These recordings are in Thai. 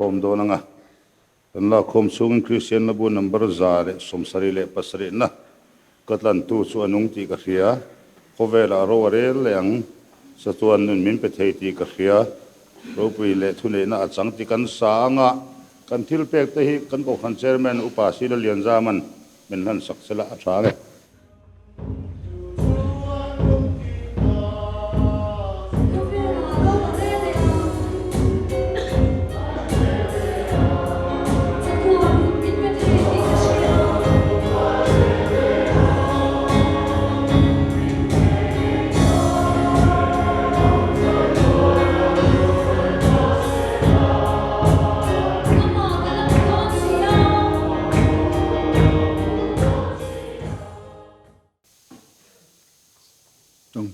om do nga kan la khom chung Christian na bu number zare somsari le pasri na katlan tu chu anung ti ka khia khowela ro re leng satuan nun min pe thei ti ka khia ro pui le thune na achang ti kan sa nga kan thil pek te hi kan ko khan chairman upasi le lian zaman min han saksela atha nge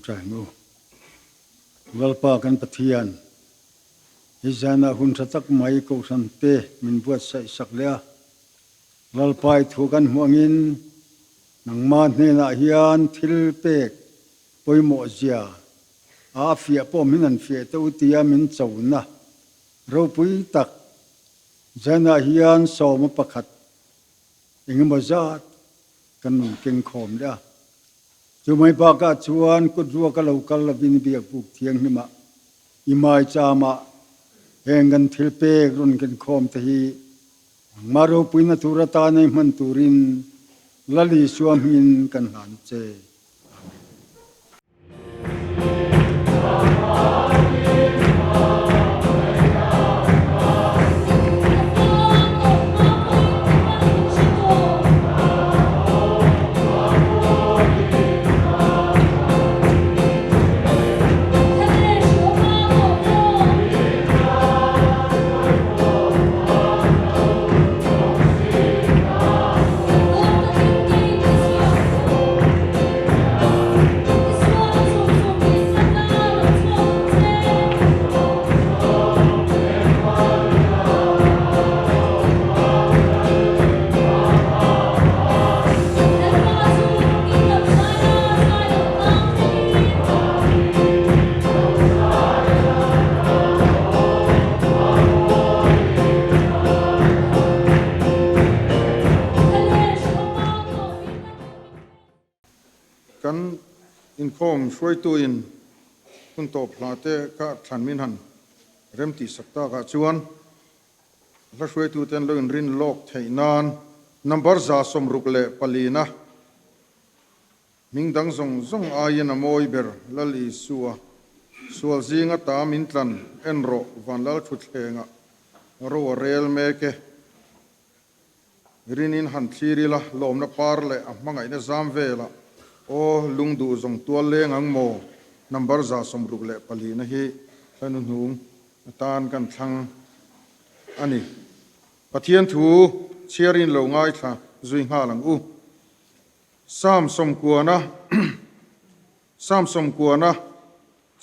trai ngu walpa kan pathian izana hun thatak mai ko san te min buat sai sak le walpai thu kan huangin nangma hne na hian thil pek poimo zia a fia po min an fia to tia min chawna ro pui tak jana hian sawma pakhat engemaw zat kan nun keng khom le chu mai ba ka chuan ku ruwa ka lokal la bin biak buk thiang hima imai chama hengan thilpe run ken khom te hi maro puina turata nei man turin lali suam hin kan han che in khom shoi tu in kun to plate ka than min han rem ti sakta ka chuan la shoi tu ten lo in rin lok theinan number za som ruk le palina ming dang zong zong ayen amoi ber lali suwa sual zinga ta min tlan enro van lal thut thenga ro rel meke rinin han thiri la lom na par le amangai na zam vela o lungdu zong tual le ngang mo number za som ruk le pali na hi anu nung tan kan thang ani pathian thu chiarin lo ngai tha zui nga lang u sam som kuana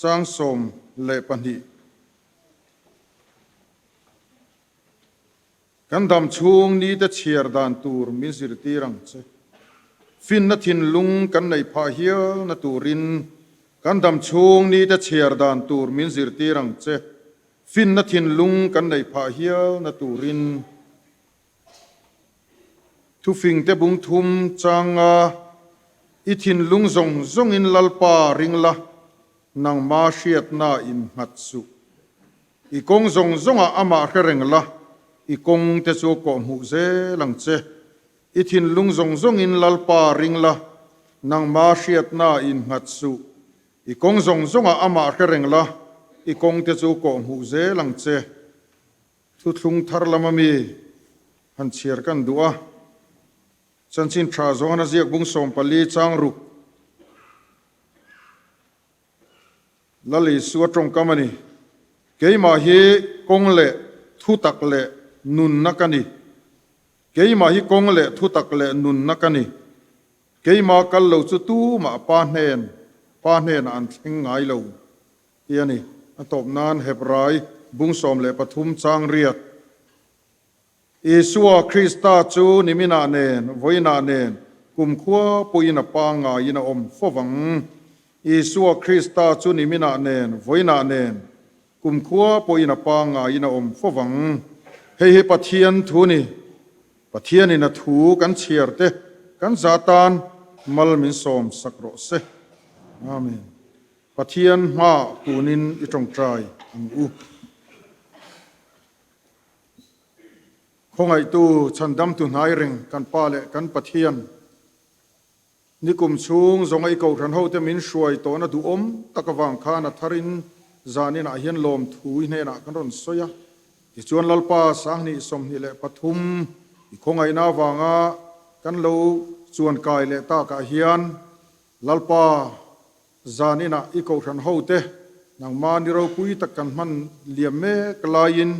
chang som le pani kan dam chung ni ta chiar dan tur min zir ti rang che fin na thin lung kan nei pha hia na turin kan dam chung ni ta chiar dan tur min zir ti rang che fin na thin lung kan nei pha hia na turin thu fing te bung thum changa i thin lung zong zong in lalpa ringla nang ma hriat na in ngat su i kong zong zonga ama khereng la i kong te chu ko mu ze lang che i thin lung zong zong in lalpa ringla nang ma hriat na in ngat su i kong zong zonga ama khereng la i kong te chu ko mu ze lang che thu thlung thar lamami han chiar kan duwa chanchin tha zona ziak bung som pali chang ruk lali suwa trong kamani keima hi kong le thu tak le nun nakani keima hi kong le thu tak le nun nakani keima kal lo chu tu ma pa hnen an thing ngai lo tiani atop nan hebrai bung som le pathum chang riat Isua Krista chu nimina nen voina nen kum khua puina pa nga ina om fowang Isua Krista chu nimina nen voina nen kum khua puina pa nga ina om fowang เฮปะเทียนทูนี่ปะเทียนนี่นะทูกันเชียร์เตกันซาตานมัลมินสอมสักโรเซอาเมนปะเทียนมาปูนินอิตรงใจอังอูคงไอตูฉันดำตุนหายเริงกันป้าเลกันปะเทียนนิกุมชุงทรงไอเก่าทันเฮาเตมินช่วยตัวนะดูอมตะกวังคานะทารินจานินะเฮียนลมถุยเนนะกันรอนสอยที่ชวนลลปาสางนิสมนิเลปทุมคงไอนาวางากันโลชวนกายเลตากะเฮียนลลปาจานินะอีเก่าทันเฮาเตนางมานิเราคุยตะกันมันเลียมเมกลายิน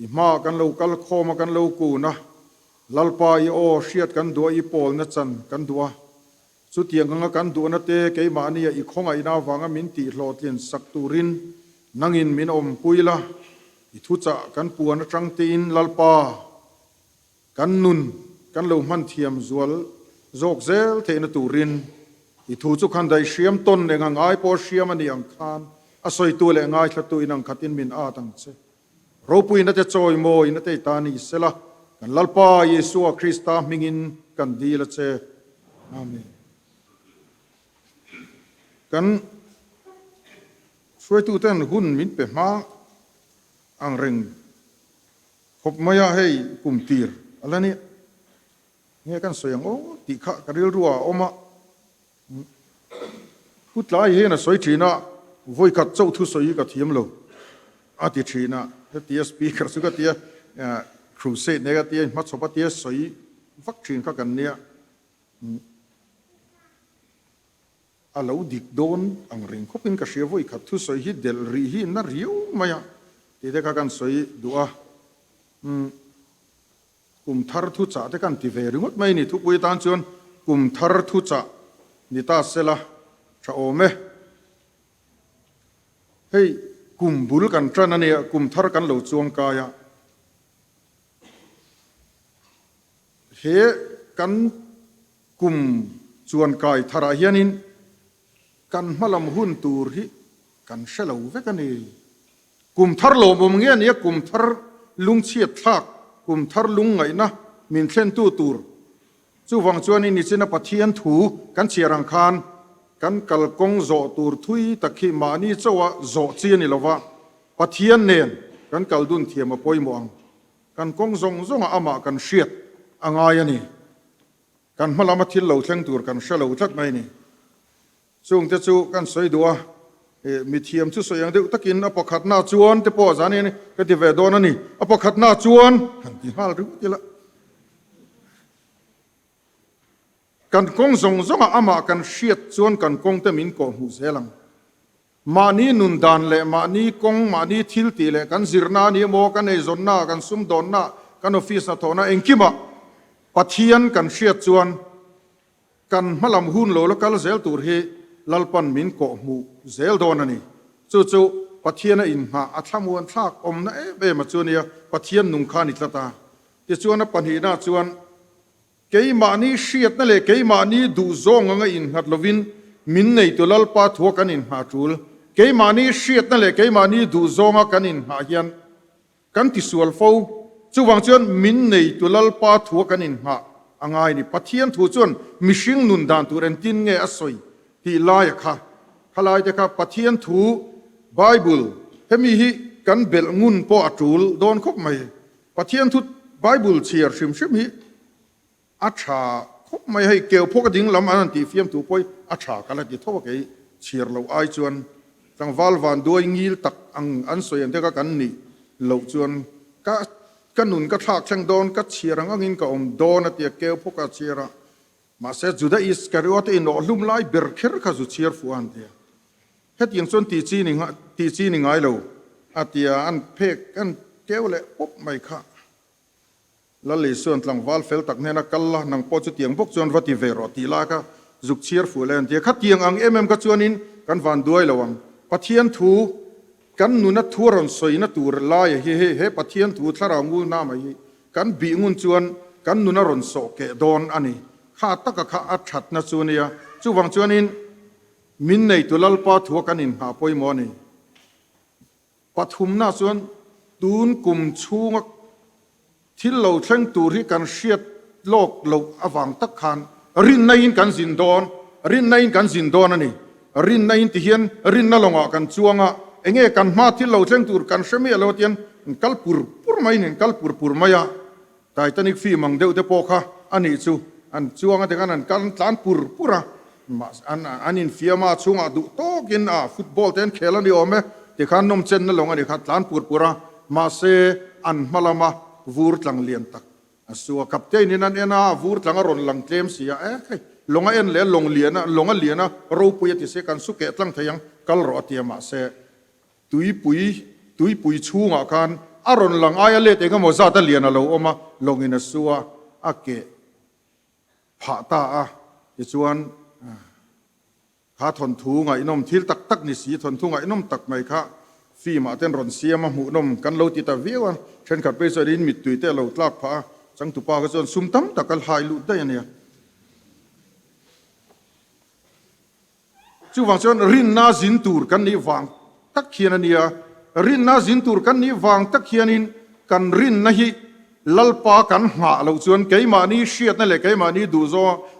อีมากันโลกัลโคมากันโลกูนะลลปาอีโอเชียดกันดัวอีโปลนะจันกันดัวสุดที่ยังกันดัวนะเตเกยมานี่อีคงไอนาวางามินติโลเทียนสักตูรินนังอินมินอมปุยละอีทุจะกันปวนจังตีนลลปากันนุนกันโลมันเทียมจวลโจกเซลเทนตูรินอีทุจุคันได้เชียมต้นเองง่ายพอเชียมันยังคานอาศัยตัวเลง่ายขัดตัวอินังขัดอินมินอาตังเซเราปุยนัดจะจอยโมยนัดจะตานีเสละกันลลปาเยซูคริสต์มิงินกันดีละเซอาเมนกันช่วยตู้เต้นหุ่นมินเปมาอังเริงขบมายาให้กลุ่มตีร์อะไรเนี่ยกันสวยงโอ้ติขะกระเรียรัวอมาพูดหลายเฮนะสวยจีน่ะวัยกัดเจ้าทุสวยกับทีมเราอาทิจีน่ะที่สปีกร์สุกที่ครูเซนเนี่ยที่มัดสบที่สวยวัคซีนกันเนี่ยอาลูดิกโดนอังเริงเขาเป็นกระเชียววัยขัดทุสวยฮิเดลรีฮิน่าริ้วมาอย่างที่เด็กกันสวยดูกลุ่มทาร์ทุจ่าที่กันที่เวริงดไม่นี่ทุกวันตานชวนกลุ่มทาร์ทุจ่านิตาเซละชาโอเมเฮ้ยกลุ่มบุลกันทรานเนี่ยกลุ่มทาร์กันเหล่าจวงกายเฮกันกลุ่มจวนกายทาราเฮียนินกันมาลำหุ่นตูริกันเชลาวเวกันนี่กลุ่มทาร์โลบมเงี้ยเนี่ยกลุ่มทาร์ลุงเชียดทักกลุ่มทาร์ลุงไงนะมินเซนตูตูร์จู่วังจวนนี่สินะปะเทียนถูกันเชียรังคานกันกัลกงโจตูร์ทุยตะขีมานี่เจ้าว่าโจเจียนี่ละวะปะเทียนเนียนกันกัลดุนเทียมมาปอยมองกันกงจงอามากันเชียดอ่างายนี่กันมาลามาทิลเหล่าเชงตูร์กันเชลาวทักไม่นี่ช่วงเจ้ากันสวยดัวมีเทียมชุดสวยอย่างเดียวตะกินอปขัดหน้าจวนที่พ่อจานี่นี่ก็ที่เวดอนนี่อปขัดหน้าจวนหันที่ห้าหรือที่ละกันกงจงอามากันเชียดจวนกันกงเตมินโกหูเซลังมานี่นุนดานเละมานี่กงมานี่ทิลตีเละกันซิรนานี่โมกันไอซอนนากันซุมดอนนากันออฟฟิศนาโทนาเองคิมะปัทเทียนกันเชียดจวนกันมาลำหุ่นโลแล้วกันเซลตูร์เฮลลปันมินโกหูเซลโดนนี่จู่ๆปัทเทียนอินหาอัฐมวนทักอมนะเบมาจวนเนี่ยปัทเทียนนุงขานิตตาที่จวนนะปัญหาจวนเกี่ยมานี่เชียดนั่นเลยเกี่ยมานี่ดูโจงงอินหัดลวินมินในตัวลลปาทัวกันอินหาจูลเกี่ยมานี่เชียดนั่นเลยเกี่ยมานี่ดูโจงกันอินหาเฮียนกันที่สวลฟูจู่วังจวนมินในตัวลลปาทัวกันอินหาอ่างไงนี่ปัทเทียนถูจวนมิชิงนุนดานตัวเรนตินเงอสวยที่ลายค่ะขลายเด็กปัทเทียนถูไบเบิลเฮมีฮิกันเบลงุนปออัจูลโดนคบไม่ปัทเทียนถูไบเบิลเชียร์ชิมฮิอาชาคบไม่ให้เกี่ยวพวกดิ่งลำอันที่เฟียมถูปอยอาชากันละที่ทว่าเกี่ยเชียร์เราไอจวนจังวาลวันด้วยงิลตักอันสวยเด็กกันนี่เราจวนก็หนุนก็ทักเชิงโดนก็เชียร์งังินก็อมโดนที่เกี่ยวพวกเชียร์มาเสจุดอิสการิโอตอินโอลุมไลเบอร์เคอร์ข้าจุเชียร์ฟันเดียเฮ็ดยังส่วนตีจีนี่ไงเราอาทิตย์อันเพกอันเกี่ยวเลยปุ๊บไม่ค่ะแล้วเลยส่วนหลังวาลเฟลตักเนี่ยนักกัลละนังพอจุดยังพวกจวนวัติเวรตีลาก็จุเชียร์ฟันเดียขัดยังอังก็จวนินกันวันด้วยระวังปัทเทียนถูกันนุนัททัวรันสวยนัทตัวลายเฮปัทเทียนถูทารางูน้ำไอ้กันบีงุนจวนกันนุนรันโซเกดอนอันนี้ข้าตักข้าอัดชัดนะจวนเนี่ยจู่วังจวนินมินในตัวลลปาทัวกันอินหาปอยมอนี่ปฐุมน่าจวนตูนกลุ่มชูง ที่เราเช่งตูที่กันเชียดโลกเราอวังตักขานรินในอินกันสินดอนรินในอินกันสินดอนนี่รินในอินที่เฮียนรินนั่งลงกันจวงอ่ะเองกันมาที่เราเช่งตูกันเสมีเราเตียนกัลปุรไม่เนี่ยกัลปุรไม่อะแต่ตอนนี้ฟีมังเดียวเดปอกะอันนี้จูอันจวงแต่กันอันกันตานปุระอันนี้ฟีมาช่วงอ่ะดูโตกินฟุตบอลเต้นเคลันดีอมเด็กขันนมเชนนั่งลงเด็กขันตานปุระมาเซอันมาลามาวูร์ตังเลียนตักสัวกับเจนี่นั่นเองนะวูร์ตังรอนหลังเตมเสียลงเอ็นเลี้ยลงเลียนะลงเลียนะรูปุยติเสกันสุเกตังเทียงกัลรอเตียมาเซตุยปุยชูงอาการอารอนหลังอายเล็ดเองก็มอซาตเลียนะเราออกมาลงอินสัวอาเกะผาตาอีส่วนข้าทนทูงไอ้นมทิลตักนิสีทนทูงไอ้นมตักไม่ค่ะฟีมาเต้นรอนเสียมาหูนมกันเราติดตาเวียวันเช่นขัดไปสรินมิดตุยเต้เราตลากผาจังตุปาก็ส่วนซุ่มตั้มตะกันหายลุดได้เนี่ยจู่วังส่วนรินนาจินตูร์กันนี้วังตักเขียนเนี่ยรินนาจินตูร์กันนี้วังตักเขียนินกันรินนะฮิลัลปากันหาเราส่วนเกยมานี่เชียดนั่นแหละเกยมานี่ดูโซ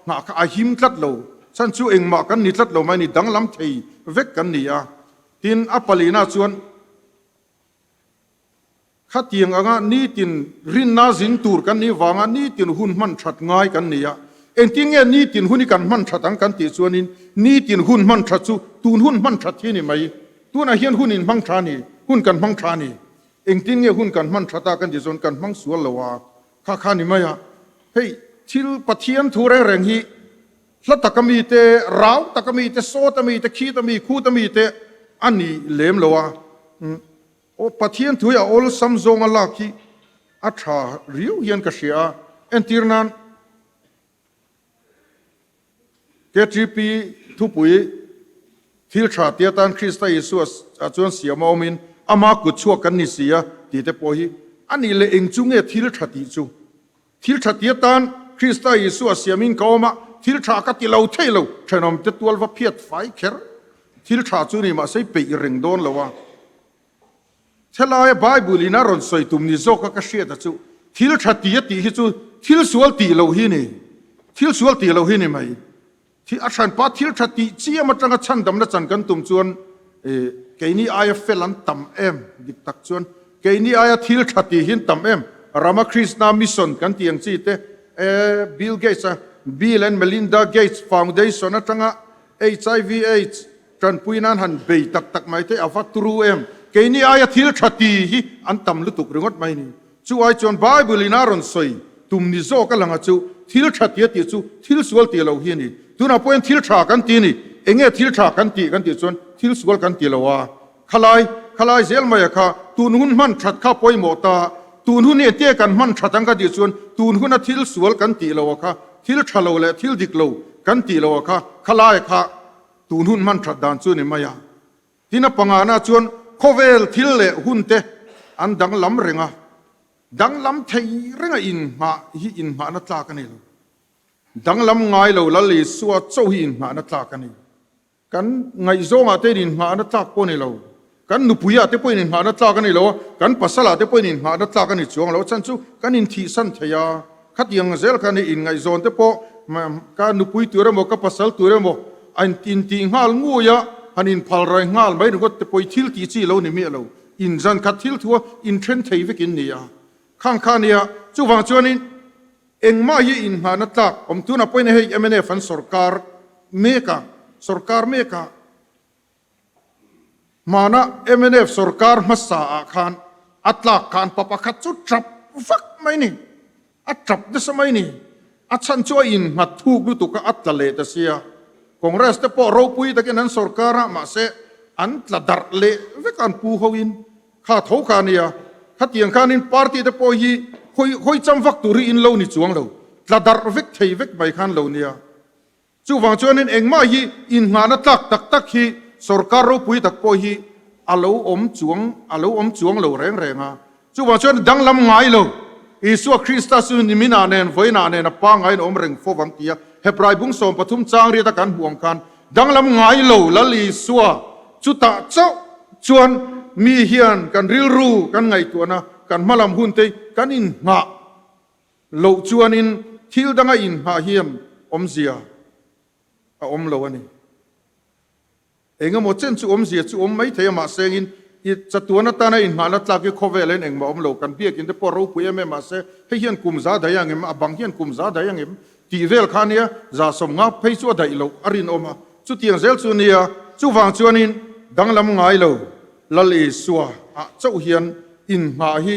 หาอาหิมทัดเราฉันจู่เองมากันนี่ทัดเราไม่นี่ดังล้ำเทยเวกกันนี่ตินอัปลีน่าส่วนข้าเตียงอ่ะนี่ตินรินนาจินตูร์กันนี้วังนี่ตินหุ่นมันชัดง่ายกันนี่เอ็งที่เงี้ยนี่ตินหุ่นกันมันชัดตั้งกันติส่วนนี้นี่ตินหุ่นมันชัดจู่ตูนหุ่นมันชัดที่นี่ไหมตัวน่ะเฮียนหุ่นอินมังชานี่หุ่นกันมังชานี่เอ็งที่เงี้ยหุ่นกันมันชัดตากันติส่วนกันมังสวนละว่าข้านี่ไหมเฮ้ยทิลปะเทียนทูเรงฮีแล้วตะกมีเตราวตะกมีเตโซตะมีเตขี้ตะมีคู่ตะมีเตอันนี้เลมละว่าโอ้ปะเทียนทูยาโอลซัมซงอลาคีอัชาริวเฮียนกษเชียเอ็นตีร์นันเกจีปีทุปุยทิลชาเตียตันคริสต์เยซูอาจวนเสียมอมินอามากุชัวกันนิเสียตีเตปอยอันนี้เลยเองจุงเอทิลชาติจูทิลชาเตียตันคริสต์เยซูเสียมินเขามาทิลชากัติเลาเทเลาเชนอมจะตัวว่าเพียรไฟเคร์ทิลชาจูนี่มาใส่ไปเริงโดนละว่าเทลายไบเบิลน่ารอนสวยตุมนิโซกกเชียตจูทิลชาติยติฮิจูทิลสวลตีเลาฮินี่ทิลสวลตีเลาฮินี่ไหมที่อาจารย์ป้าทิลชาติเจียมาจังฉันดำนัดจันกันตุ่มชวนเกนี่อายเฟลันตัมเอ็มดิกตักชวนเกนี่อายทิลชาติหินตัมเอ็มรามาคริสนามิสันกันที่ยังจีเตบิลเกตส์บิลและเมลินดาเกตส์ฟาวเดชั่นนะจังHIV AIDS จันปุยนันหันเบยตักไม่เตอฟัตรูเอ็มเกนี่อายทิลชาติหิอันตัมลุตุกรึงอดไม่นี่จู่ไอจวนไบเบิลนารอนสวยตุมนิโซกันหลังจู่ทิลชาติติจู่ทิลสวลตีเราเฮียนี่ตัวน่ะพอเอ็นทิลชากันตีนี่เอ็งทิลชากันตีจนทิลสวลกันตีละว่าขลายเซลมาค่ะตูนหุ่นมันชัดข้าปอยหมดตาตูนหุ่นเนี่ยเตี้ยกันมันชัดตั้งกันตีจนตูนหุ่นน่ะทิลสวลกันตีละว่าค่ะทิลชาโลและทิลดิกโลกันตีละว่าค่ะขลายค่ะตูนหุ่นมันชัดดานจนนี่มาที่น่ะปังอาณาจนโคเวลทิลเล่หุ่นเตอันดังล้ำเริงดังล้ำเทยเริงอินมานัตลากันนี่ดังลำไงเราละลิสวดโซหินมานัตลากันนี่กันไงโซงอาเตนินมานัตลาปนี่เรากันนุปุยอาเตปนินมานัตลากันนี่เรากันปัสสลาเตปนินมานัตลากันนี่จวงเราฉันจูกันอินทีสันเทียขัดยังเซลกันนี่อินไงโซนเตปกันนุปุยตัวเรโมกับปัสสลตัวเรโมอันตินติงาลงูยะอันอินพัลไรงาลไม่นึกว่าเตปทิลตีจีเรานี่มีเราอินจันขัดทิลทัวอินเทรนเทวิกินนี่ข้างเนี่ยจูวังจวนินเอ็งมาฮีอินมานัตลักผมทุนอภัยในเอเมเนฟันสรการเมกามานะเอเมเนฟสรการมัสสาคานอัตลักคานปะปะขัดจุดจับฟักไม่นี่อัดจับได้สมัยนี่อัดฉันช่วยอินมาถูกดูตุกอัตละเลตเสียคงเรสเตปโรปุยตะกี้นั้นสรการมาเสอันละดัดเลเวกันปูเขาอินข้าท้องคานี่ข้าเตียงคานินปาร์ตี้เตปโฮีคอยจำฟักตุรีอินเรานี่จวงเราตลาดารวิกเทวิกใบขันเราเนี่ยจู่ฟังชวนนินเองมาฮีอินหานัตตักฮีสรการเราปุยตักปอฮีอาลูอมจวงเราแรงจู่ฟังชวนดังลำไงเราอิสุคริสต์สุนิมินาเนนไว้นาเนนปังไงอมเริงฟวังเตียเฮบรายบุงสมปฐุมจางเรียตกันห่วงกันดังลำไงเราละลีสัวจุตาเจ้าชวนมีเฮียนกันริลรูกันไงตัวนะกันมาลำหุ่นเตกันอินหะ lo chuanin thil danga in ha hiam om zia a om lo ani engemaw chen chu om zia chu om mai thei ma sengin i chatuana ta na in ma la tlak ki khovel en ma om lo kan biak in te por ro puya me ma se hei hian kum za da yang em abang hian kum za da yang em ti vel khania za som nga phei chu dai lo arin oma chu tiang zel chu nia chu wang chuanin danglam ngai lo lal e suwa a chau hian in ma hi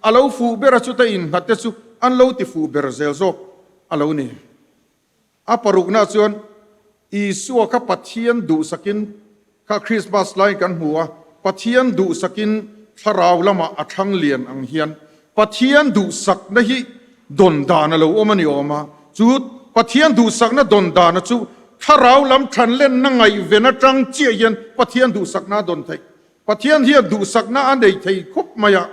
alo fu bera chu ta in hatte chu an lo ti fu ber zel zok alo ni a paruk na chuan i suwa ka pathian du sakin ka Christmas lai kan huwa pathian du sakin tharau lama athang lian ang hian pathian du sak na hi don dana lo omani oma chu pathian du sak na don dana chu tharau lam than len na ngai vena tang chia hian pathian du sak na don thai pathian hi du sak na an dei thei khop maya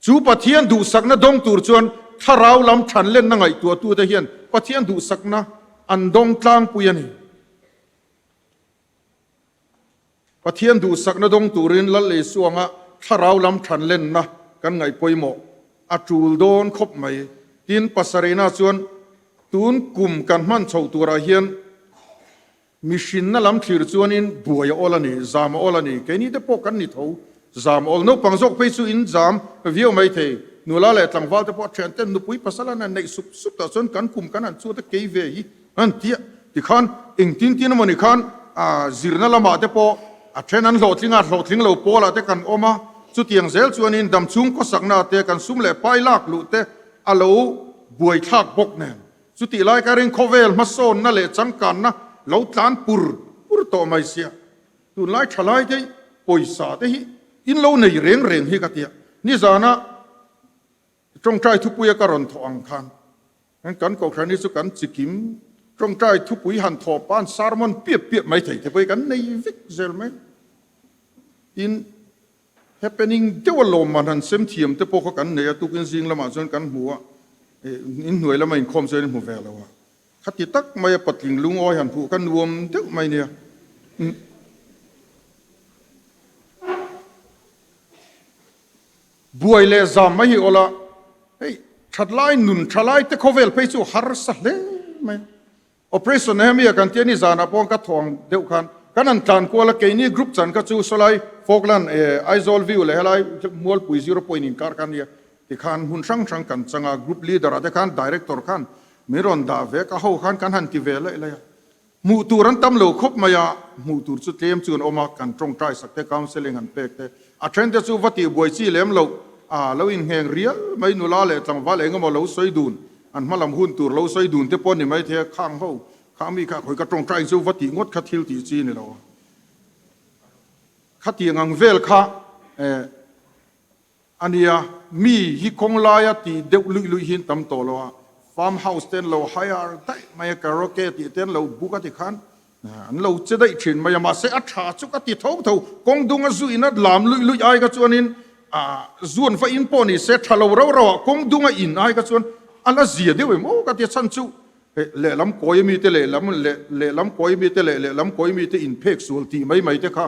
chu pathian du sak na dong tur chuan tharau lam than len na ngai tu te hian pathian du sak na an dong tlang puyani pathian du sak na dong turin lal le suanga tharau lam than len na kan ngai poimo atul don khop mai tin pasarena chuan tun kum kan man chho tura hian mission na lam thlir chuanin buaya olani zam olani keini te pok kan ni tho zam ol no pangjok pe chu in zam view mai the nula le tlangwal te pok chen ten nu pui pasala na nei sup sup ta chon kan kum kan an chu te ke ve hi an tia ti khan eng tin tin mo ni khan a zirna lama te po a then an lo tling lo pola te kan oma chu tiang zel chuanin dam chung ko sakna te kan sum le pai lak lu te alo buai thak bok ne chu ti lai ka ring khovel ma son na le chang kan na lo tlan pur to mai sia tu lai thalai te poisa te hi in lo nei reng hi ka tia ni zana trong trai thu puya ka ron tho ang khan kan ko khan ni chu kan chikim trong trai thu pui han tho pan sarmon piep mai thei te poi kan nei vik zel mai in happening develop man han sem thiam te po ko kan ne tu kin jing lama chon kan huwa in hnuai lama in khom zen mu ve lawa khati tak mai patling lung oi han phu kan nuam te mai ne buai le zam mai hi ola hey thatlai nun thalai te khovel pe chu har sa le mai operation hemia kan tiani zana pong ka thong deu khan kanan tlan ko la ke ni group chan ka chu solai Falkland Aizol view le helai mol pui 0 in kar kan ya ti khan hun sang kan changa group leader ate khan director khan miron da ve ka ho khan kan han ti ve la ya mu turan tam lo khop maya mu tur chu tlem chun oma kan trong trai sakte counseling an pek te a trend te chu vati boi chi lem lo a lo in heng rial mai nu la le tang va le ngamo lo soi dun an malam hun tur lo soi dun te pon ni mai the khang ho khang mi ka khoi ka trong trai chu vati ngot kha thil ti chi ni lo khati ngang vel kha ania mi hi kong la ya ti deu lui hin tam to lo farm house ten lo hire tai mai karaoke ti ten lo buka ti khan an lo che dai thin mai ma se a tha chu ka ti tho kong dung a zu in a lam lui ai ka chuanin a zuan fa in poni se thalo ro kong dung a in ai ka chuan ala zia de we mo ka ti chan chu le lam koi mi te le lam koi mi te le lam koi mi te in phek sul ti mai te kha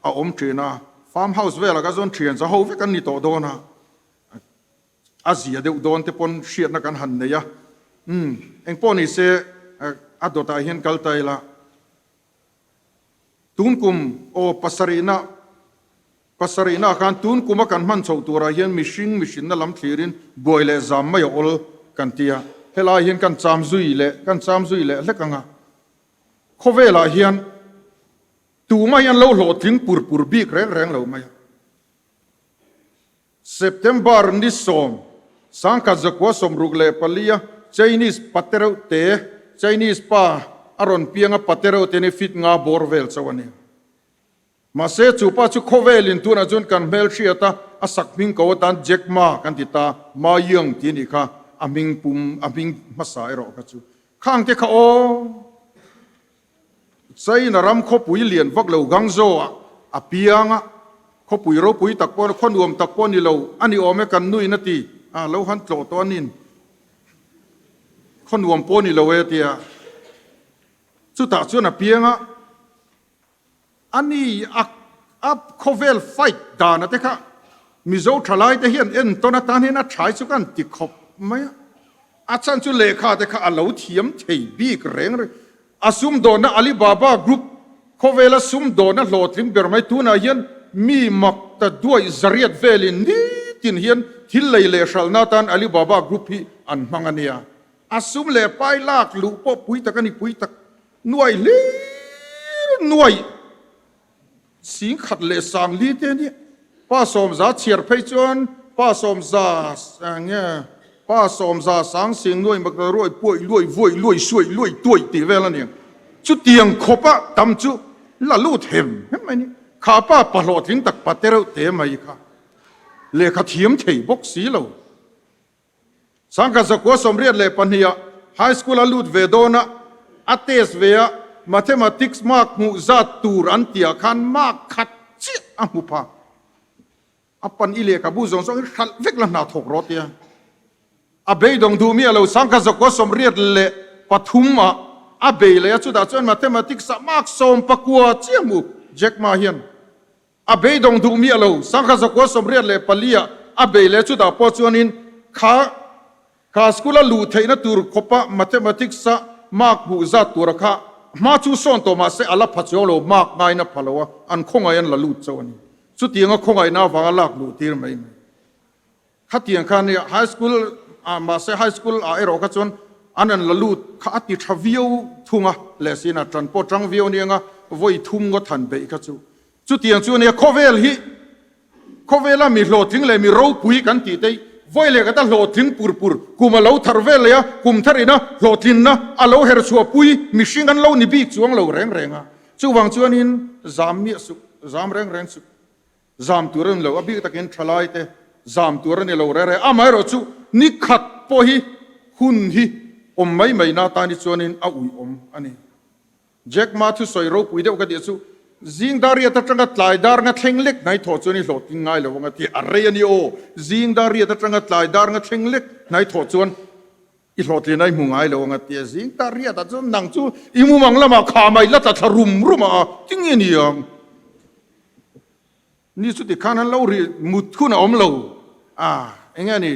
a om trina farm house vela ka zon trian za ho ve kan ni to do na azia de don te pon shiat na kan han ne ya eng poni se adota hian kal tai la tun kum o pasarina kan tun kuma kan man chho tura hian machine na lam thlirin boile zam mai ol kan tia hela hian kan cham zui le lekanga khovela hian tu mai an lo lo thing pur bik reng lo mai September ni som sangka zakwa som rugle palia Chinese patero te Chinese pa aron pianga patero te ne fit nga borvel chawani ma se chu pa chu khovelin tu na chun kan mel thiata asak ming ko tan jack ma kan ti ta ma yang ti ni kha aming masai ro ka chu khang te kha o sai na ram kho pui lian vak lo gang zo a pianga kho pui ro pui tak pon khon uam tak pon ni lo ani ome kan nui na ti a lo han tlo to nin khon uam pon ni lo e tia chu ta chu na pianga ani ap khovel fight da na te kha mi zo thalai te hian en to na tan hena thai chu kan ti khop mai อาจารย์จุเลขาแต่ข้าอาเหลาเทียมเทบีกเร่งเลยอาซุมโดนนะอาลีบาบากรุ๊ปเขาเวลาซุมโดนนะโหลดถึงเบอร์ไม่ตัวนะเฮียนมีมักแต่ด้วยจริยเวลินนี่ตินเฮียนที่เลยเลชลนาตันอาลีบาบากรุ๊ปที่อันมังอันเนียอาซุมเลไปลากลูปปุยตะกันนี่ปุยตะหน่วยเลี้หน่วยสิงขัดเลสังลีเตนี่ป้าสมซาเชียร์ไปจนป้าสมซาเนี่ยป้าสมซาสังสิงหน่วยมักรวยป่วยรวยวุ่ยรวยช่วยรวยตัวตีเวลาเนี่ยจุดเตียงขบะตำจุละลูเทมเห็นไหมนี่ข้าป้าปลอดถึงตักปะเตระเตไม่ค่ะเลขาเทียมเทบกสีเราสังกัดสกัวสมเรียนเลปัญญาไฮสคูลลูดเวโดนะอัตเตสเวียmathematics mark mu za tur an tia khan mark khat chi a mu pa apan ile ka bu zong zong khal vek la na thok ro tia a be dong du mi alo sang ka zako som riat le pathuma a be le chu da chon mathematics mark som pakwa chi mu jack ma hian a be dong du mi alo sang ka zako som riat le palia a be le chu da po chuanin kha school lu theina tur khopa mathematics mark bu za tur khaมาชูส่วนตัวมาเสอลับพัชโยโลมากง่ายนะพะโลวะอันคงไงอันละลุดเจ้านี่สุดที่ยังคงไงน่าฟังลักลุดที่ไม่ขัดที่ยังคันเนี่ยไฮสคูลมาเสไฮสคูลเอโรกัจจนอันนั้นละลุดขัดที่ทวิวทุ่งอ่ะเลสินะจันปอจังวิวเนี่ยงะวัยทุ่งก็ทันไปกัจจุสุดที่ยังจูเนี่ยโคเวลฮีโคเวลมีโหลดถึงเลยมีรูปุยกันตีเตยวัยเลยก็ต้องโหลดถึงปุรกูมาเล่าทารเวลเลยอะกุมทารีนะโหลดลินนะอาเล่าเฮรชัวปุยมิชิงกันเล่านิบิกจวงเล่าแรงอ่ะจู่วังจวนินจามเมียสุจามแรงสุจามตัวเรื่องเล่าอบิกตะกินทลายเตจามตัวเรื่องเล่าแรงอ่ะไม่รู้จู่นิขัดปอฮีหุ่นฮีอมไม่น่าตานิจวนินเอาอุยอมอันนี้แจ็คมาทุสอยรูปุยเดียวกันเดียวจู่จิงดารีตะจังกัดลายดาร์งัดเทงเล็กในถอดจวนนี่โหลดง่ายเลยว่างัดที่อะไรนี่โอจิงดารีตะจังกัดลายดาร์งัดเทงเล็กในถอดจวนอีโหลดที่ในมุงง่ายเลยว่างัดที่จิงดารีตะจวนนังจู่อีมุมังละมาขาไม่ละตะทารุมมาจึงเงี้ยนี่ยังนี่สุดที่ข้านั้นเราเรียมุดคุณอมเราอย่างเงี้ยนี่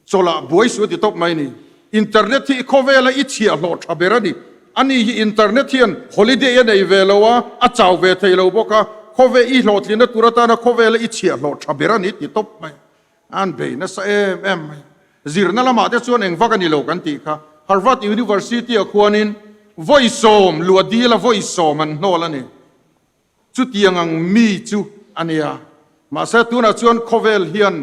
โจละบวยสุดที่ตบไม่นี่อินเทอร์เน็ตที่เขาเวลาอิเชียโหลดทับเบรนี่อันนี้อินเทอร์เน็ตที่ฮอลิเดย์ในเวลาว่าอาจาวเวทย์เราบอกว่าเขาเวอีโหลดที่นั่นตุรตานะเขาเวลาอิเชียโหลดทับเบรนี่ที่ตบไม่อันเบย์นั่นเอ็มจีรนั่นละมาเดี๋ยวส่วนเองฟังกันนี่โลกันตีค่ะ Harvard University อ่ะควรนิน voice om ลัวดีละ voice om มันโน่ละนี่จุดยังมีจุอันนี้มาเสตุนะส่วนเขาเวลเฮียน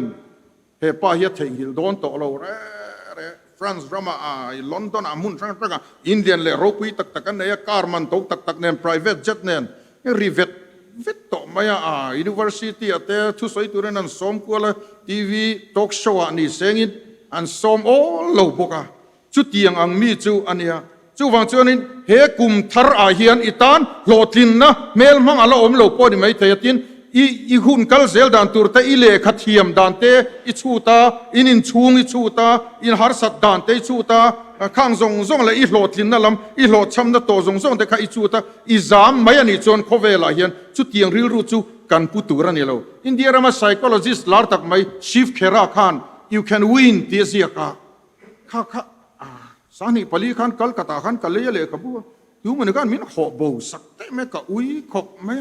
เฮป้าเฮียเทงฮิลโดนโตเราฟรานซ์รามาลอนดอนมุนทางอินเดียนเลยรูปุยตักกันเนี่ยคาร์มันตกตักเนี่ย private jet เนี่ยรีเวทต่อมาuniversity อาเตทุสอยตัวนั้นสมควรทีวีทอล์กโชว์นี่เสียงอันสมโอ้โลบกะจุดยังอังมีจูอันนี้จู่วังจวนินเฮกุมทาร์อาเฮียนอิตานโหลดินนะเมลมังอะไรโลปอดีไม่เทียตินอีหุ่นกัลเซลดันตูร์แต่อีเล่ขัดเทียมดันเตอิชูตาอินชูงอิชูตาอินฮาร์สัตดันเตอิชูตาข้างซงเลยอีโหลดลินนั่นลำอีโหลดช้ำนั่นโตซงแต่ข้าอิชูตาอีจามไม่ยันอิจวนโคเวลาเฮียนจุดเตียงริลรูจูกันปุตุรันนี่เราอินเดียรามา psychologist ลาร์ตักไม่ชีฟเคราคาน you can win เตียเสียค่ะสานิปลีขันกัลกตาขันกัลเลยเลยกับบัวอยู่เหมือนกันมินขอบูสักแต่ไม่กับอุ้ยขบไม่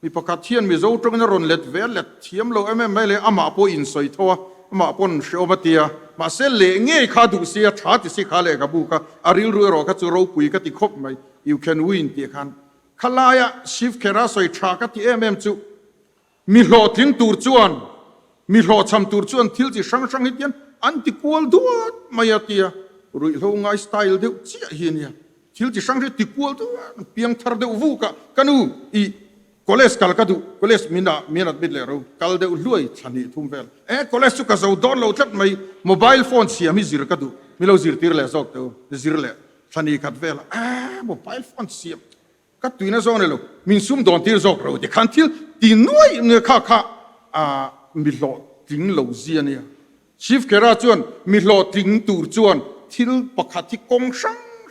มีประกาศเทียนมีโจ้ตรงนั้นรอนเล็ดเวลเล็ดเทียมเราไม่เลยอามาปอินสอยทัวอามาปนเชอมาเตียมาเสเลงเงี้ยขาดูเสียชาติสิขาเลยกับบุกอาริลรัวรอกัจเราปุยกัติคบไม่ you can win เตียขันขลายชิฟเคราสอยชากัติจุมีหลอดทิ้งตูร์จวนมีหลอดทำตูร์จวนทิลจิช่างฮิตยันอันติกวลดัวไม่เตียรุ่ยเราไงสไตล์เดียวเจียเฮียนทิลจิช่างฮิตติกวลดัวเพียงทาร์เดียววูกะกันูอีcollege kal kadu college minat bit le ro kal de lui thani thum vel college su ka zo don lo tlat mai mobile phone sia mi zir kadu mi lo zir tir le zok to zir le thani khat vel mobile phone sia ka tuina zo ne lo min sum don tir zok ro de khan til ti noi ne kha mi lo ting lo zia ne chief kera chuan mi lo ting tur chuan thil pakhat thi kong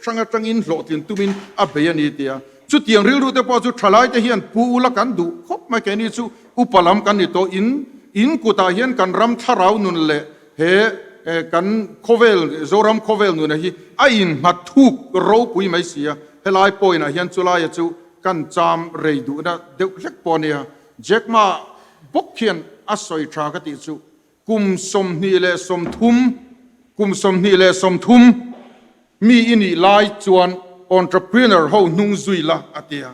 sang atangin lo tin tumin a be ani tiaจุดยังริลรูแต่พอจุดทลายจะเฮียนปูละกันดูครบไม่แค่นี้จู่อุปลัมกันนี่โตอินกุตาเฮียนกันรำทาราวนุนเละเฮ กันโคเวลโจรัมโคเวลนู่นนะฮีไอ้อินหัดทุกเราปุยไม่เสียเฮลายปอยนะเฮียนจุลายจูกันจามเรยดูนะเด็กเล็กปอเนี่ยเจ็กมาบกเขียนอัศยทรากติจูกุมสมนีเลสมทุมกุมสมนีเลสมทุมมีอินี่ลายจวน entrepreneur เฮานุ่งซุยละอาเตีย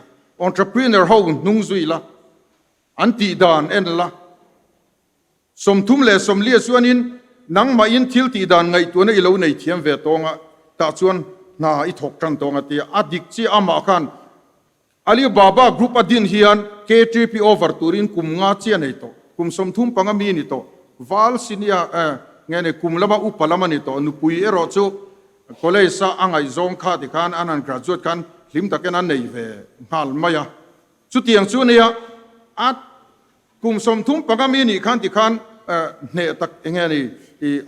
entrepreneur เฮานุ่งซุยละอันตีดานเอ็นละสมทุมเลสมเลียส่วนนี้นังมาอินทิลตีดานไงตัวนี้เราในเทียมเวตองะตาชวนน่าอิทกจันตองะเตียอดิกซีอามาคันอาลีบาบากรุ๊ปอดินเฮียน KTP over ตูรินคุมงาเชียนไอโตคุมสมทุมปังมีนิโตวาลซินียเงี้ยคุมละมาอุปละมานิโตนุปุยเอรอจูก็เลยสะอังไอซงคาติคันอันนั้นกระจุดกันลิมตะกันนั้นในเวฮัลมายาจุดเตียงจุเนี่ยอัดคุมสมทุมปังมีนิคันติคันเนี่ยตักเงี้ยนี่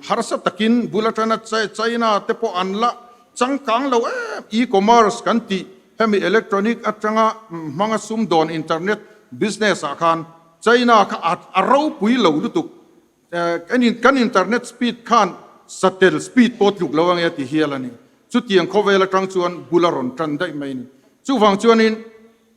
ฮาร์สัตตะกินบุลตันใจน่าเตปอันละจังกังเราอีคอมเมิร์ซกันติเฮมีอิเล็กทรอนิกส์อัจฉริยะมังสุมดอนอินเทอร์เน็ตบิสเนสอาคารใจน่าข้าอาเราปุยเหล่าลุตุกกันอินเทอร์เน็ตสปีดขันสเตลสปีดโพดลุกระวังยาติเฮียลนี่จุดที่ยังเขาเวลาจังชวนบุลารอนจันได้ไหมนี่จู่ฟังชวนนี้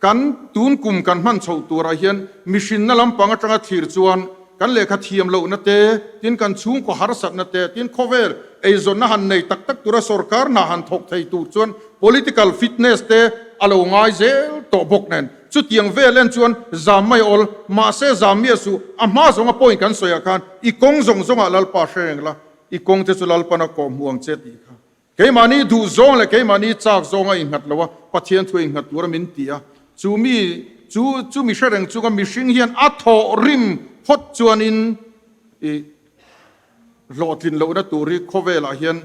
กันตูนกลุ่มกันมันชาวตัวไรเฮียนมิชินนั่นลำปังจังทีร์ชวนกันเลขาเทียมเหล่านั่นเตะทินกันชุ่มก็ฮาร์สักนั่นเตะทินเขาเวลไอโซนนั่นในตักตัวสรการนั่นทกไทยตูชวน political fitness เตะอาลงไงเซลโตบกนั่นจุดยังเวลเล่นชวนจามไม่อลมาเซจามเมียสูอามาส่งมาปอยกันสวยกันอีกงส่งอาลปาเชงละอีกงเทสุลลปนกอมห่วงเจดีค่ะเกี่ยมานี้ดูซงเลยเกี่ยมานี้จากซงไอ้หัดละวะปัจเจียนถวยหัดตัวมินตีอะจูมีเชงจูก็มีชิงเฮียนอัทอริมฮดจวนินหลอดินเราได้ตัวรีโคเวลาเฮียน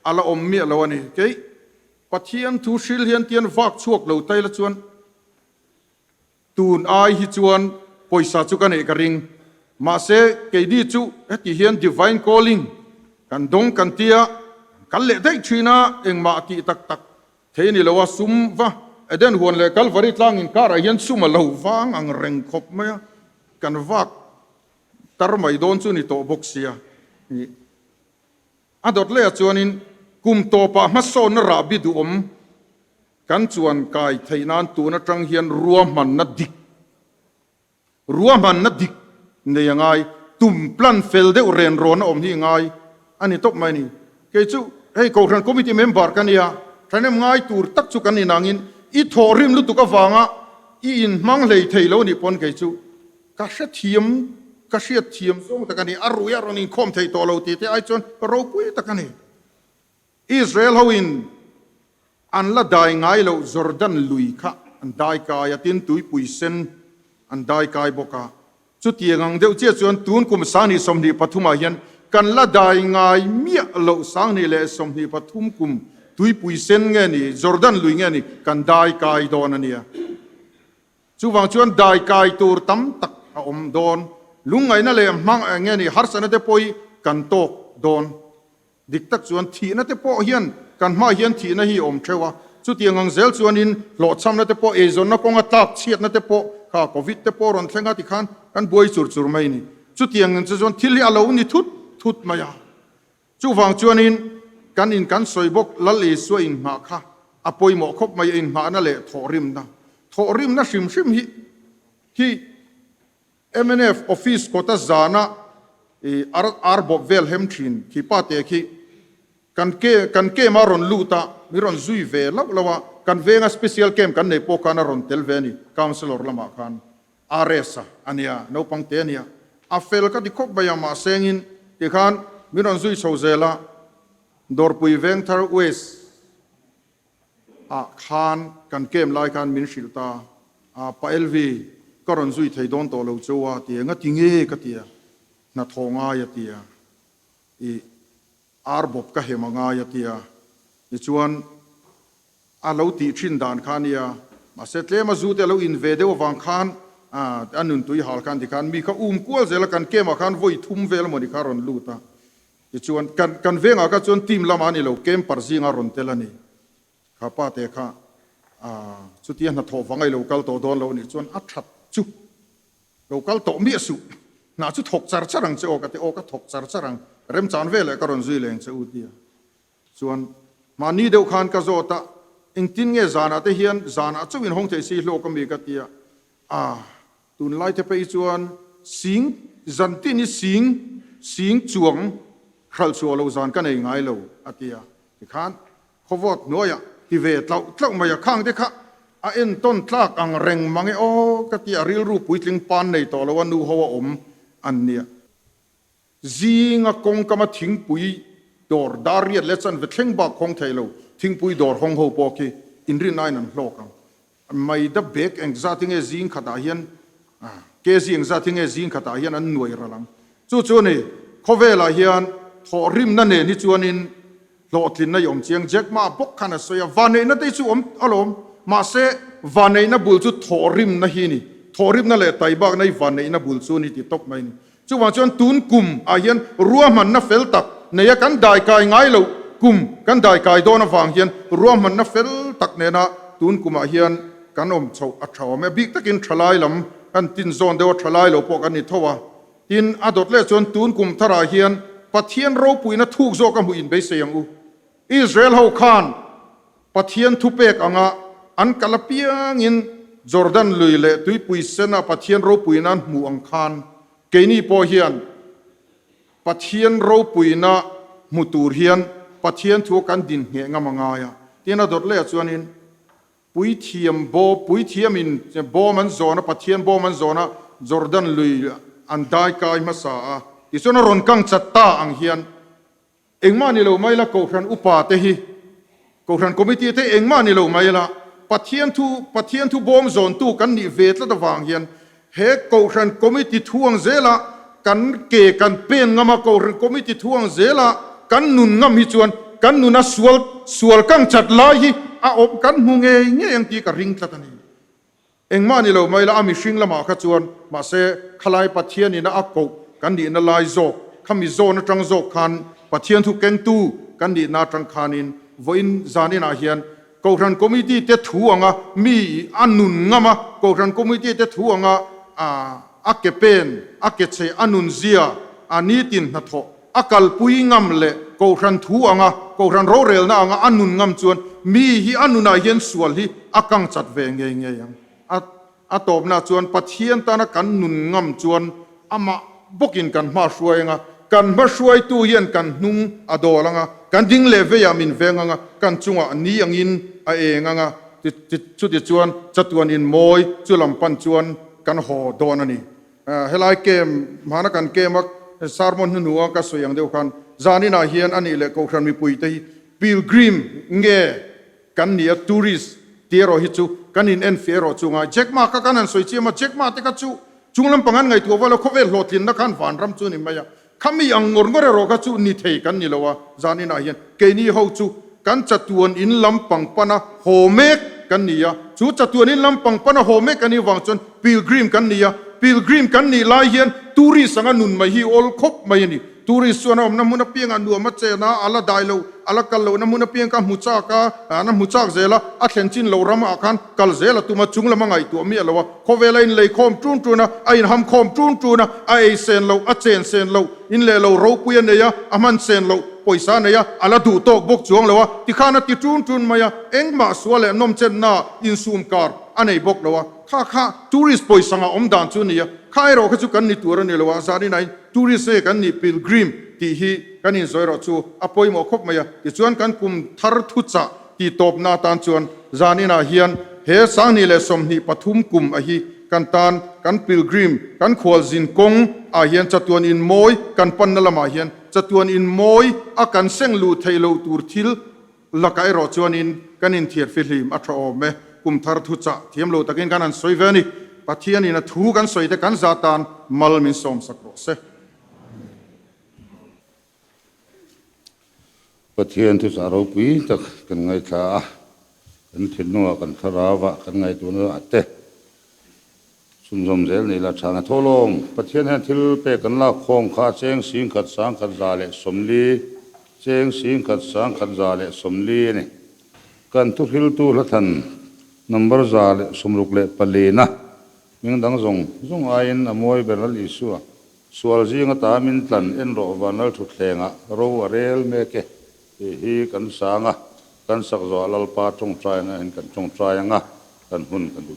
อาลอมเมียละวะนี่เกี่ยปัจเจียนทูชิลเฮียนเตียนฟักชวกเราไตละจวนตูนไอฮิจวนปอยสาจุกันเอกริงมาเสเกดีจูเอติเฮียน divine calling กันดงกันเตียกันเละได้ชีนาเองมาตีตักเทนี่ละว่าซุมวะเอเดนหัวเลยกัลวาริตลางอินการะเฮียนซุมมาเลววางอังเร่งขบไหมกันวักตารไม่โดนจุนี่โตบกเสียอดดเล่จวนินกุมโตปะมัสโซนราบิดูอมกันจวนกายไทยนานตัวนัจังเฮียนรัวมันนัดดิกเนี่ยยังไงตุ่มพลันเฟลเดอเรนโรนอมที่ยังไงอันนี้ตบไหมนี่เกจูให้กองทัพคอมมิตี้เมมเบอร์กันเนี่ยท่านยังไงตัวตักจุกันนี่นางอินอีทอริมลุตุกฟังอ่ะอินมังเลยไทยแล้วนี่ปนเกจูกาเชียทีมส่งตะกันนี่อารุยารอนินคอมไทยตัวเราตีที่ไอจนเราปุยตะกันนี่อิสราเอลเขาอินอันละได้ไงเราจอร์แดนลุยค่ะอันได้กายตินตุยปุยเซนอันได้กายบกาจุดยังเดียวเจ้าส่วนตูนกุมสานิสมดีปฐุมาเฮียนกันละได้ไงเมียเราสางนี่แหละสมดีปฐุมกุมตุยปุยเซนเงี้ยนี่จอร์แดนลุยเงี้ยนี่กันได้กายโดนอันเนี้ยจู่ฟังชวนได้กายตัวตั้มตักอมโดนลุงไงนั่นเลยมังเงี้ยนี่ฮาร์สันนั่นเตปอยกันโตโดนดิกตักส่วนทีนั่นเตปอยเฮียนกันมาเฮียนทีนั่นฮีอมเทวะจุดยังเซลส่วนนินหลอดซ้ำนั่นเตปอเอซอนนักกงตักเชียดนั่นเตปอข้าโควิดเตปอรอนเทงาติขันกันบวยสุดไม่นี่จุดยังส่วนที่เลี้ยเรานี่ทุดมายาจู่ฟังส่วนนินกันสวยบกละเลสวยอินมาค่ะอภัยหมอคบมาอินมานั่นแหละทอริมนะชิมฮี MNF office ก็ตัดจานะอาร์บอบเวลเฮมชินที่ป้าเตะที่กันเกมารอนลูตามีรอนซุยเวลแล้วว่ากันเวงสเปเชียลเกมกันในโปกันารอนเทลเวนี่คาวน์ซิลอร์ละมาคันอาร์เอสอันเนี้ยนปังเตเนียอาเฟลก็ที่คบไปยามาเซงินที่ขันมีรอนซุยโซเซล่าดอร์ปุยเวงทาร์เวสขันกันเกมไล่ขันมินชิลตาปาเอลวีก็รอนซุยไทยโดนตัวเราเจ้าเตียงก็ทิ้งก็เตียนัดทองายเตียอาร์บบก็เหมงายเตียชวนอาเราตีชินดานขันเนี่ยมาเสร็จแล้วมาจูเตเราอินเวเดววังขันอันนั้นตุยหากันที่ขันมีข้ากัวเจลกันเกมขันวุ้ยทุ่มเวลหมดที่ขันรอนลูตาชวนกันเวงอาก็ชวนทีมละมันนี่เราเกมปาร์ซิงอารอนเทลนี่ข้าป้าเตะข้าสุดที่นัดทอฟังไอ้เรากัลโตโดนเรานี่ชวนอัดชัดจุเรากัลโตเมียสุน่าจุดถกจาร์จรังจะโอกาสถกจาร์จรัง เริ่มจานเวลกรอนซุยเลงเจ้าดีส่วนมานี่เดียวขันกระโจตะอิงตินเงจานาเทียนจานาเจ้าวินห้องเทสีโลกมีกันเตียตุนไล่เทไปส่วนสิงจันตินี่สิงจวงครัลชัวเราจานกันเองไงเราอเตียที่ขันขวดน้อยที่เวทเรามาอย่างข้างเด็กค่ะเอ็นต้นทลากอังเร่งมังโอ้กะเตียริลรูปุยลิงปานในต่อละวันดูหัวอมอันเนี้ยจีงกงกมาทิ้งปุยดอร์ดารีเลสันเวทเล่งบักของไทยเราทิ้งปุยดอร์ห้องหัวปอกีอินรินายนันโลกังไม่ได้เบกเองซาทิ้งจีงขัดอาเฮียนเกจีเองซาทิ้งจีงขัดอาเฮียนอันหน่วยระลังจู่ๆนี่เขาเวลาเฮียนทอริมนั่นเองนี่จวนนินโลทินนายอมเจียงเจ็กมาบกขันสวยวันนี้นั่นได้จู่อมอารมณ์มาเสวันนี้นั่นบุลจู่ทอริมนั่นฮีนี่ทอริมนั่นแหละไตบักในวันนี้นั่นบุลจู่นี่ติดตกไม่นี่จู่ว่าจวนตุนกุมอาเฮียนรัวมันนั่นเฟลตักเนี่ยกันได้กายง่ายเรากุมกันได้กายโดนฟังเฮียนรัวมันนั่นเฟลตักเนี่ยนะตุนกุมอาเฮียนกันอมเฉาอัดเฉาแม่บิ๊กตะกินทลายลำกันตินโซนเดียวทลายเราพวกกันนี่ทว่าตินอดดเล่จวนตุนกุมทราเฮียนปะเทียนเราปุยนั่นทุกโซกันหุอินไปเสียงอิสราเอลเฮาคานปะเทียนทุเปกอ่ะอันกะละเปียงอินจอร์แดนลุยเล่ตุยปุยเซนะปะเทียนเราปุยนั้นหมู่อังคารเกนี่พอเฮียนปะเทียนเราปุยนะมุตูเฮียนปะเทียนทัวกันดินเหี่ยงามงายที่น่าดดเล่จวนอินปุยเทียมโบปุยเทียมอินโบมันโซนะปะเทียนโบมันโซนะจอร์แดนลุยอันได้กายมาสาที่ส่วนรอนกังจัตตาอังเฮียนเอ็งมานี่เราไม่ละโกขันอุปาเตหิโกขันคอมมิตี้เตเอ็งมานี่เราไม่ละปะเทียนทุบอมโซนตู้กันนิเวศละตะวางเฮียนเฮโกขันคอมมิตี้ทวงเซละกันเกกันเป็นงามาโกขันคอมมิตี้ทวงเซละกันนุนงามฮิจวนกันนุนสวลกังจัดลายฮิอบกันหุงเงยยังตีกับริงตะตันเอ็งมานี่เราไม่ละอามิชิงละมาขจวนมาเซขลายปะเทียนนี่นะอักโกกันดีนะลายโซขมิโซนะจังโซคันปะเทียนทุกเก่งตู้กันดีนาจังคานินวินจานินาเฮียนกรันคอมมิตี้เตทัวงะมีอันนุนงามะกรันคอมมิตี้เตทัวงะอักเกเป็นอักเกเชอันนุนเซียอันนี้ตินนัทโตอักลปุยงามเละกรันทัวงะกรันโรเรลนะงะอันนุนงามจวนมีฮีอันนุนาเฮียนสวลฮีอักังจัดเวงเงยยังตบนาจวนปะเทียนตานะกันนุนงามจวนอามาบกินกันมาช่วยงะกันมาช่วยตู้เย็นกันนุ่งอดอลังะกันดิ้งเลเวียมินเวงงะกันจุงอันนี้ยังอินเองงะจุดจวนจัดวนอินมอยจุลำปันจวนกันห่อดอนันนี่เฮลัยเกมมานักันเกมว่าสารมนหัวก็สวยอย่างเดียวกันจานินาเฮียนอันนี้เลยก็ครันมีปุยตีพิลกริมเงกันเนี่ยทัวริสเทียรอฮิจูกันอินเอ็นเฟียรอจุงะเจ็กมาก็กันนั่นสวยเชี่ยมาเจ็กมาเตกัจูจุงลำปังอันไงตัวว่าเราเขาเวลโหลดลินนักขันฝันรำจูนี่ไม่ยาขมีอังงงรอกัจูนิเทกันนี่ละวะจานินาเฮียนเกนี่เขาจูกันจัดวนอินลำปังปนะโฮเมกกันนี่ยาจูจัดวนอินลำปังปนะโฮเมกกันนี่วางจนพิลกริมกันนี่ยาพิลกริมกันนี่ลายเฮียนตูริสังนุนไม่ฮีออลคบไม่นี่ตูริส่วนอมน้ำมันเปียงอันดัวมัจเจนะอัลละได้เราอัลละกัลเราน้ำมันเปียงกับมุจากะน้ำมุจากเจละอัศจินเรารำอาคันกัลเจละตัวมาจุงละมังไอตัวเมียละวะเขาเวลาอินเลยคอมจุนจุนะไอหำคอมจุนจุนะไอเซนเราอัจเจนเซนเราอินเลยเราเราปุยเนียอามันเซนเราปอยสาเนียอัลละดูโตกบกจวงละวะที่ข้านัดที่จุนจุนมายาเอ็งมาสวะเลยนมเจนนาอินซูมการอันไหนบกละวะข้าทูริสปอยสังอมดานจุนี่ยข้าไอเราเขาจุกันนี่ตัวนี่ละวะซาดีไหนทูริสกันนี่พิลกริมที่ฮีกันอินซอยรอจูอภัยหมอคบมายที่ชวนกันคุมทาร์ทุจ่าที่ตบนาตานชวนจานินาเฮียนเฮสังนี่เลสมนีปฐุมกุมอฮีกันตานกันพิลกริมกันขวลจินกงอาเฮียนจัตวนอินมอยกันปันนละมาเฮียนจัตวนอินมอยอากันเซงลูไทโลตูร์ทิลลักไอรอชวนอินกันอินเทียร์ฟิลิมอัตราอมเมคุมทาร์ทุจ่าเทียมโลตะกินกันอันสวยเวนี่ปะเทียนี่นะทูกันสวยแต่กันซาตานมัลมินสมสักโรเซปะเทียนทุสารปีตักกันไงท่ากันทิ้งนัวกันทราวะกันไงตัวนั้นอัตเตสุนทรเจลนี่ละชางทั่วโลกปะเทียนให้ทิลเปกันละคงข้าเจงสิงขัดสางขัดจาเลสมลีเจงสิงขัดสางขัดจาเลสมลีนี่กันทุกทิลตูละทันนัมเบอร์จาเลสมลุกเลปลีนะมิงดังจงอายินอมวยเบรลอิสุส sual zinga ta min tlan en ro vanal thu thlenga ro arel me ke hi kan sanga kan sak zo lalpa tong trai na en kan tong trai nga kan hun kan du